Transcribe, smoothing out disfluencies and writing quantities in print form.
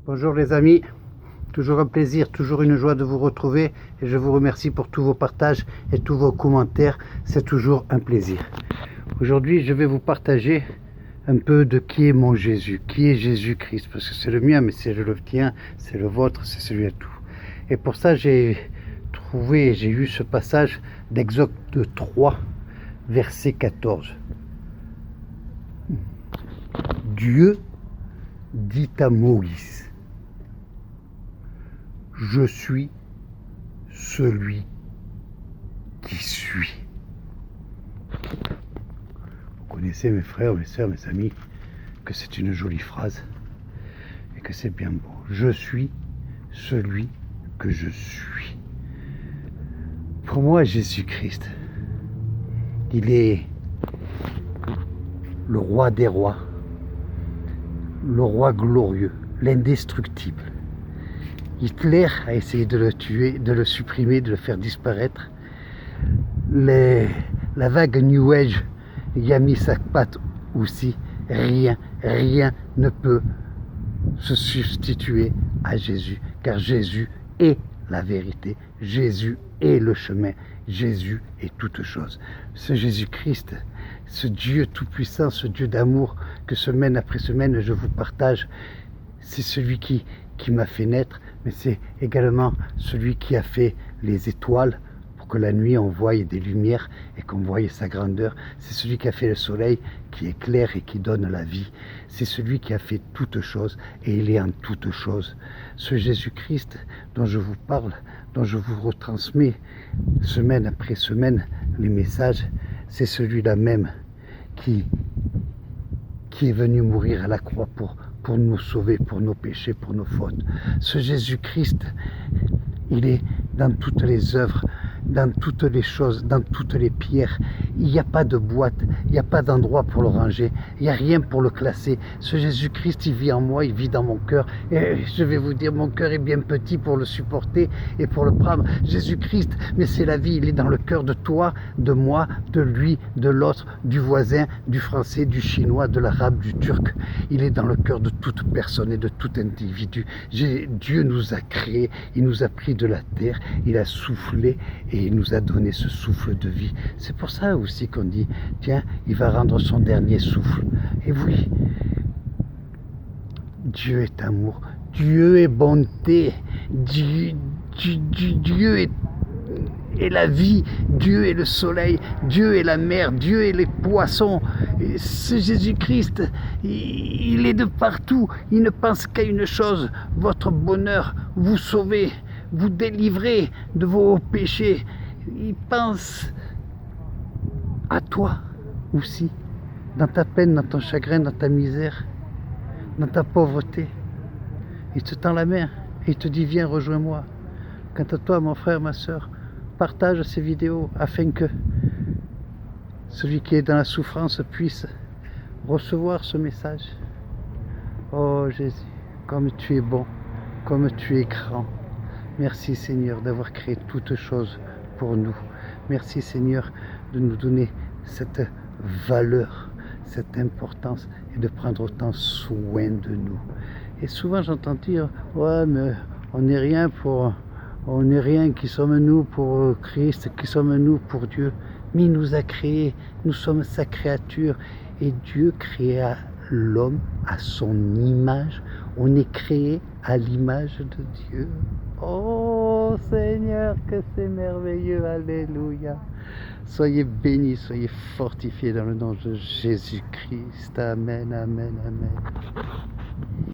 Bonjour les amis, toujours un plaisir, toujours une joie de vous retrouver et je vous remercie pour tous vos partages et tous vos commentaires, c'est toujours un plaisir. Aujourd'hui je vais vous partager un peu de qui est mon Jésus, qui est Jésus-Christ, parce que c'est le mien mais c'est le tien, c'est le vôtre, c'est celui à tout. Et pour ça j'ai eu ce passage d'Exode 3, verset 14. Dieu dit à Moïse: je suis celui qui suis. Vous connaissez mes frères, mes sœurs, mes amis, que c'est une jolie phrase et que c'est bien beau. Je suis celui que je suis. Pour moi, Jésus-Christ, il est le roi des rois, le roi glorieux, l'indestructible. Hitler a essayé de le tuer, de le supprimer, de le faire disparaître. La vague New Age y a mis sa patte aussi. Rien ne peut se substituer à Jésus, car Jésus est la vérité, Jésus est le chemin, Jésus est toute chose. Ce Jésus-Christ, ce Dieu tout-puissant, ce Dieu d'amour que semaine après semaine je vous partage, c'est celui qui m'a fait naître, mais c'est également celui qui a fait les étoiles pour que la nuit on voie des lumières et qu'on voie sa grandeur. C'est celui qui a fait le soleil qui éclaire et qui donne la vie. C'est celui qui a fait toutes choses et il est en toutes choses. Ce Jésus-Christ dont je vous parle, dont je vous retransmets semaine après semaine les messages, c'est celui-là même qui est venu mourir à la croix pour nous sauver, pour nos péchés, pour nos fautes. Ce Jésus-Christ, il est dans toutes les œuvres, dans toutes les choses, dans toutes les pierres. Il n'y a pas de boîte, il n'y a pas d'endroit pour le ranger, il n'y a rien pour le classer. Ce Jésus-Christ, il vit en moi, il vit dans mon cœur. Et je vais vous dire, mon cœur est bien petit pour le supporter et pour le prendre. Jésus-Christ, mais c'est la vie, il est dans le cœur de toi, de moi, de lui, de l'autre, du voisin, du français, du chinois, de l'arabe, du turc. Il est dans le cœur de toute personne et de tout individu. Dieu nous a créés, il nous a pris de la terre, il a soufflé et il nous a donné ce souffle de vie. C'est pour ça aussi qu'on dit, tiens, il va rendre son dernier souffle. Et oui, Dieu est amour, Dieu est bonté, Dieu est la vie, Dieu est le soleil, Dieu est la mer, Dieu est les poissons. Et ce Jésus-Christ, il est de partout, il ne pense qu'à une chose, votre bonheur, vous sauver, vous délivrer de vos péchés. Il pense à toi aussi, dans ta peine, dans ton chagrin, dans ta misère, dans ta pauvreté. Il te tend la main et il te dit: viens, rejoins-moi. Quant à toi, mon frère, ma soeur, partage ces vidéos afin que celui qui est dans la souffrance puisse recevoir ce message. Oh Jésus, comme tu es bon, comme tu es grand. Merci Seigneur d'avoir créé toutes choses pour nous. Merci Seigneur de nous donner cette valeur, cette importance et de prendre autant soin de nous. Et souvent j'entends dire: ouais, mais on n'est rien qui sommes-nous pour Christ, qui sommes-nous pour Dieu. Mais il nous a créés, nous sommes sa créature et Dieu créa l'homme à son image. On est créé à l'image de Dieu. Oh Seigneur, que c'est merveilleux, alléluia. Soyez bénis, soyez fortifiés dans le nom de Jésus-Christ. Amen, amen, amen.